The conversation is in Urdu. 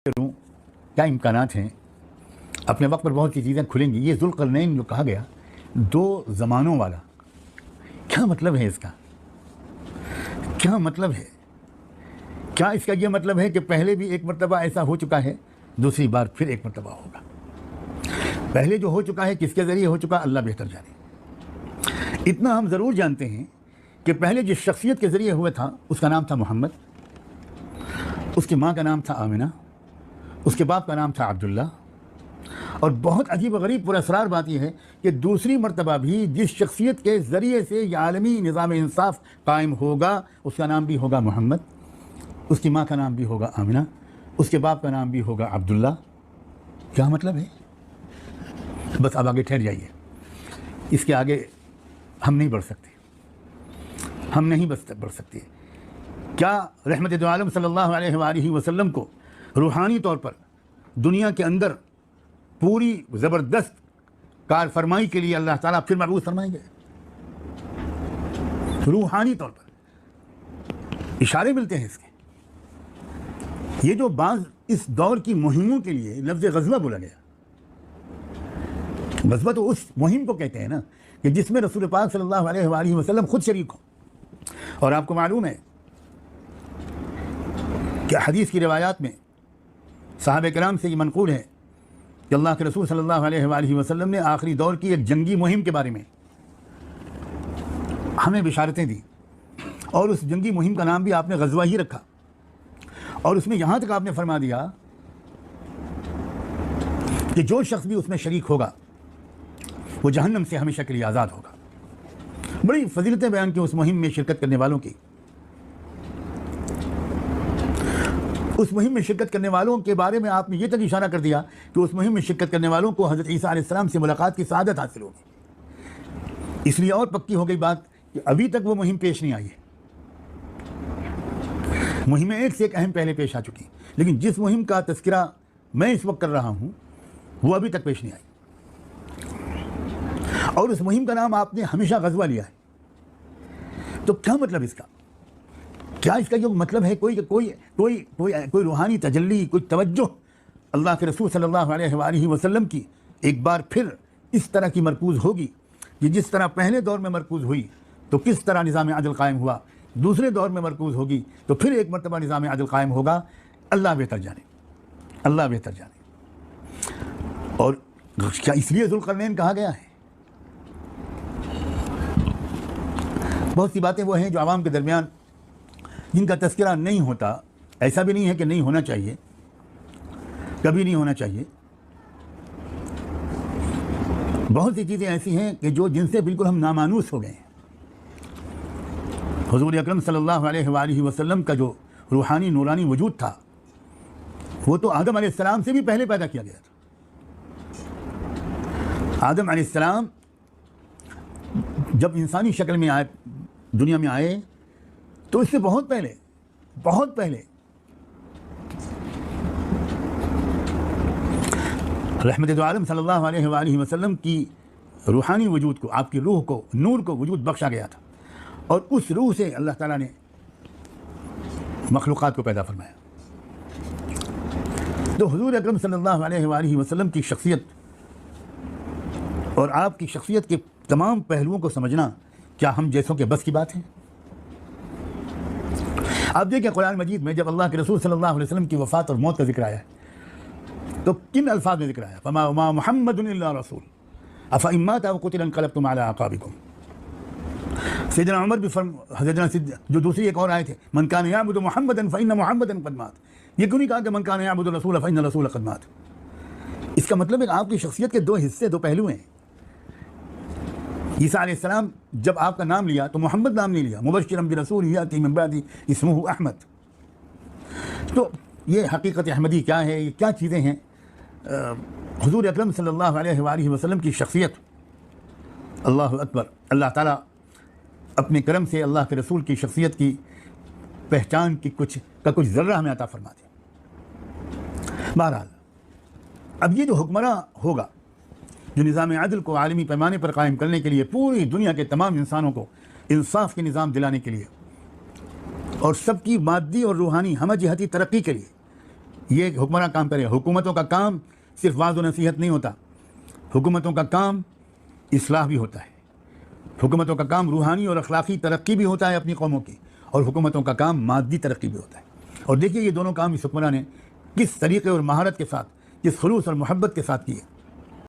کروں کیا امکانات ہیں. اپنے وقت پر بہت سی چیزیں کھلیں گی. یہ ذوالقرنین جو کہا گیا 2 زمانوں والا، کیا مطلب ہے اس کا؟ کیا مطلب ہے؟ کیا اس کا یہ مطلب ہے کہ پہلے بھی ایک مرتبہ ایسا ہو چکا ہے، دوسری بار پھر ایک مرتبہ ہوگا؟ پہلے جو ہو چکا ہے کس کے ذریعے ہو چکا اللہ بہتر جانے. اتنا ہم ضرور جانتے ہیں کہ پہلے جس شخصیت کے ذریعے ہوا تھا اس کا نام تھا محمد، اس کی ماں کا نام تھا آمنہ، اس کے باپ کا نام تھا عبداللہ. اور بہت عجیب و غریب پر اسرار بات یہ ہے کہ دوسری مرتبہ بھی جس شخصیت کے ذریعے سے یہ عالمی نظام انصاف قائم ہوگا اس کا نام بھی ہوگا محمد، اس کی ماں کا نام بھی ہوگا آمنہ، اس کے باپ کا نام بھی ہوگا عبداللہ. کیا مطلب ہے؟ بس اب آگے ٹھہر جائیے، اس کے آگے ہم نہیں بڑھ سکتے، ہم نہیں بڑھ سکتے. کیا رحمت دو عالم صلی اللہ علیہ وآلہ وسلم کو روحانی طور پر دنیا کے اندر پوری زبردست کار فرمائی کے لیے اللہ تعالیٰ پھر مبعوث فرمائیں گے؟ روحانی طور پر اشارے ملتے ہیں اس کے. یہ جو بعض اس دور کی مہموں کے لیے لفظ غزوہ بولا گیا، غزوہ تو اس مہم کو کہتے ہیں نا کہ جس میں رسول پاک صلی اللہ علیہ وآلہ وسلم خود شریک ہو. اور آپ کو معلوم ہے کہ حدیث کی روایات میں صحابہ کرام سے یہ منقول ہے کہ اللہ کے رسول صلی اللہ علیہ وآلہ وسلم نے آخری دور کی ایک جنگی مہم کے بارے میں ہمیں بشارتیں دی، اور اس جنگی مہم کا نام بھی آپ نے غزوہ ہی رکھا. اور اس میں یہاں تک آپ نے فرما دیا کہ جو شخص بھی اس میں شریک ہوگا وہ جہنم سے ہمیشہ کے لیے آزاد ہوگا. بڑی فضیلتیں بیان کی اس مہم میں شرکت کرنے والوں کی. اس مہم میں شرکت کرنے والوں کے بارے میں آپ نے یہ تک اشارہ کر دیا کہ اس مہم میں شرکت کرنے والوں کو حضرت عیسیٰ علیہ السلام سے ملاقات کی سعادت حاصل ہوگی. اس لیے اور پکی ہو گئی بات کہ ابھی تک وہ مہم پیش نہیں آئی ہے. مہمیں ایک سے ایک اہم پہلے پیش آ چکی، لیکن جس مہم کا تذکرہ میں اس وقت کر رہا ہوں وہ ابھی تک پیش نہیں آئی. اور اس مہم کا نام آپ نے ہمیشہ غزوہ لیا ہے. تو کیا مطلب اس کا؟ کیا اس کا جو مطلب ہے کوئی روحانی تجلی، کوئی توجہ اللہ کے رسول صلی اللہ علیہ وآلہ وسلم کی ایک بار پھر اس طرح کی مرکوز ہوگی کہ جس طرح پہلے دور میں مرکوز ہوئی تو کس طرح نظام عدل قائم ہوا، دوسرے دور میں مرکوز ہوگی تو پھر ایک مرتبہ نظام عدل قائم ہوگا. اللہ بہتر جانے، اللہ بہتر جانے. اور کیا اس لیے ذوالقرنین کہا گیا ہے؟ بہت سی باتیں وہ ہیں جو عوام کے درمیان جن کا تذکرہ نہیں ہوتا. ایسا بھی نہیں ہے کہ نہیں ہونا چاہیے، کبھی نہیں ہونا چاہیے. بہت سی چیزیں ایسی ہیں کہ جن سے بالکل ہم نامانوس ہو گئے ہیں. حضور اکرم صلی اللہ علیہ وآلہ وسلم کا جو روحانی نورانی وجود تھا وہ تو آدم علیہ السلام سے بھی پہلے پیدا کیا گیا تھا. آدم علیہ السلام جب انسانی شکل میں آئے، دنیا میں آئے، تو اس سے بہت پہلے رحمت دو عالم صلی اللہ علیہ وآلہ وسلم کی روحانی وجود کو، آپ کی روح کو، نور کو وجود بخشا گیا تھا. اور اس روح سے اللہ تعالیٰ نے مخلوقات کو پیدا فرمایا. تو حضور اکرم صلی اللہ علیہ وآلہ وسلم کی شخصیت اور آپ کی شخصیت کے تمام پہلوؤں کو سمجھنا کیا ہم جیسوں کے بس کی بات ہے؟ آپ دیکھیں قرآن مجید میں جب اللہ کے رسول صلی اللہ علیہ وسلم کی وفات اور موت کا ذکر آیا ہے تو کن الفاظ میں ذکر آیا؟ فما محمد الا رسول افإن مات أو قتل انقلبتم على أعقابكم. سیدنا عمر بھی جو دوسری ایک اور آئے تھے من كان يعبد محمدا فإن محمدا قد مات. یہ کیوں نہیں کہا کہ من كان يعبد الرسول فإن الرسول قد مات؟ اس کا مطلب ہے کہ آپ کی شخصیت کے 2 حصے، 2 پہلو ہیں. عیسیٰ علیہ السلام جب آپ کا نام لیا تو محمد نام نہیں لیا، مبشرا برسول یأتی من بعدی اسمہ احمد. تو یہ حقیقت احمدی کیا ہے، یہ کیا چیزیں ہیں؟ حضور اکرم صلی اللہ علیہ وآلہ وسلم کی شخصیت، اللہ اکبر، اللہ تعالیٰ اپنے کرم سے اللہ کے رسول کی شخصیت کی پہچان کی کچھ ذرہ ہمیں عطا فرما دے. بہرحال اب یہ جو حکمراں ہوگا جو نظام عدل کو عالمی پیمانے پر قائم کرنے کے لیے، پوری دنیا کے تمام انسانوں کو انصاف کے نظام دلانے کے لیے اور سب کی مادی اور روحانی ہمہ جہتی ترقی کے لیے یہ حکمراں کام کرے. حکومتوں کا کام صرف واعظ و نصیحت نہیں ہوتا, حکومتوں کا کام اصلاح بھی ہوتا ہے, حکومتوں کا کام روحانی اور اخلاقی ترقی بھی ہوتا ہے اپنی قوموں کی, اور حکومتوں کا کام مادی ترقی بھی ہوتا ہے. اور دیکھیے یہ دونوں کام اس حکمراں نے کس طریقے اور مہارت کے ساتھ, کس خلوص اور محبت کے ساتھ کیے.